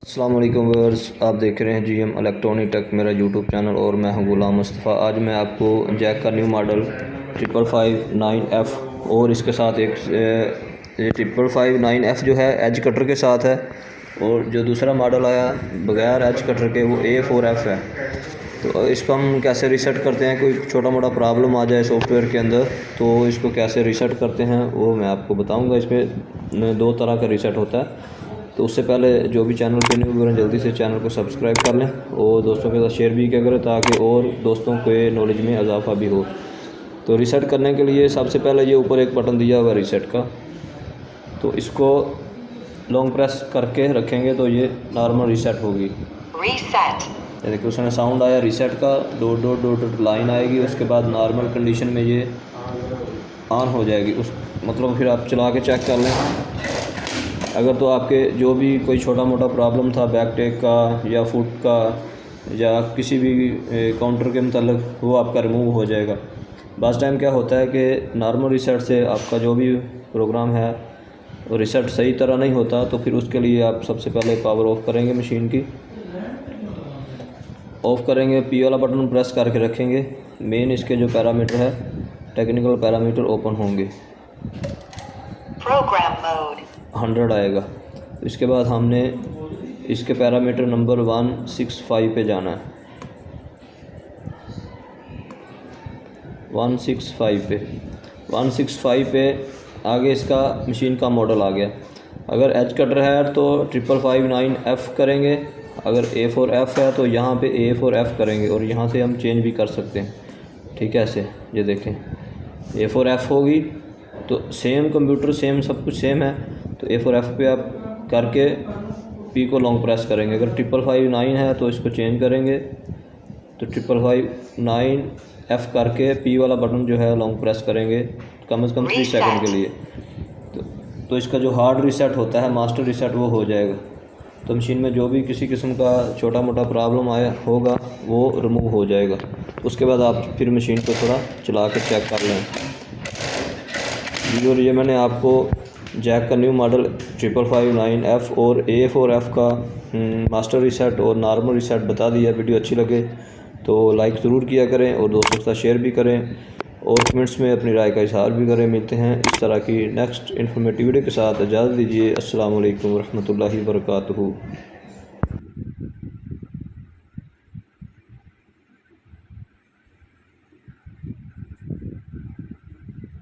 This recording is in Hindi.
अस्सलाम वालेकुम व्यूअर्स, आप देख रहे हैं जीएम इलेक्ट्रॉनिक टेक मेरा यूट्यूब चैनल और मैं हूं गुलाम मुस्तफ़ा। आज मैं आपको जैक का न्यू मॉडल 555-9F और इसके साथ एक 555-9F जो है एज कटर के साथ है, और जो दूसरा मॉडल आया बगैर एज कटर के वो A4F है। तो इसको हम कैसे रीसेट करते हैं, कोई छोटा मोटा प्रॉब्लम आ जाए सॉफ्टवेयर के अंदर तो इसको कैसे रीसेट करते हैं वो मैं आपको बताऊंगा। इसमें दो तरह का रीसेट होता है। तो उससे पहले जो भी चैनल पे न्यू करें जल्दी से चैनल को सब्सक्राइब कर लें और दोस्तों के साथ शेयर भी किया करें ताकि और दोस्तों के नॉलेज में इजाफा भी हो। तो रीसेट करने के लिए सबसे पहले ये ऊपर एक बटन दिया हुआ है रीसेट का, तो इसको लॉन्ग प्रेस करके रखेंगे तो ये नॉर्मल रीसेट होगी। ये देखिए उसमें साउंड आया रीसेट का, dot dot dot dot line आएगी, उसके बाद नॉर्मल कंडीशन में ये ऑन हो जाएगी। उस मतलब फिर आप चला के चेक कर लें। अगर तो आपके जो भी कोई छोटा मोटा प्रॉब्लम था बैक टेक का या फुट का या किसी भी काउंटर के मतलब वो आपका रिमूव हो जाएगा। बस टाइम क्या होता है कि नॉर्मल रीसेट से आपका जो भी प्रोग्राम है वो रीसेट सही तरह नहीं होता, तो फिर उसके लिए आप सबसे पहले पावर ऑफ़ करेंगे, मशीन की ऑफ़ करेंगे, पी वाला बटन प्रेस करके रखेंगे। मेन इसके जो पैरामीटर है टेक्निकल पैरामीटर ओपन होंगे, प्रोग्राम मोड 100 आएगा। तो इसके बाद हमने इसके पैरामीटर नंबर 165 पे जाना है, 165 पे आगे इसका मशीन का मॉडल आ गया। अगर एज कटर है तो 555-9F करेंगे, अगर A4F है तो यहाँ पे A4F करेंगे और यहाँ से हम चेंज भी कर सकते हैं। ठीक है, ऐसे ये देखें A4F होगी तो सेम कंप्यूटर सेम सब कुछ सेम है, तो A4F पे आप करके P को लॉन्ग प्रेस करेंगे। अगर 555-9 है तो इसको चेंज करेंगे तो 555-9F करके P वाला बटन जो है लॉन्ग प्रेस करेंगे कम से कम 3 सेकंड के लिए। तो इसका जो हार्ड रीसेट होता है मास्टर रीसेट वो हो जाएगा। तो मशीन में जो भी किसी किस्म का छोटा मोटा प्रॉब्लम आया होगा वो रिमूव हो जाएगा। उसके बाद आप फिर मशीन को थोड़ा चला के चेक कर लें। और ये मैंने आपको जैक का न्यू मॉडल 555-9F और A4F का मास्टर रीसेट और नॉर्मल रीसेट बता दिया। वीडियो अच्छी लगे तो लाइक ज़रूर किया करें और दोस्तों के साथ शेयर भी करें और कमेंट्स में अपनी राय का इज़हार भी करें। मिलते हैं इस तरह की नेक्स्ट इन्फॉर्मेटिव वीडियो के साथ, इजाज़त दीजिए। अस्सलाम वालेकुम रहमतुल्लाहि व बरकातुहू।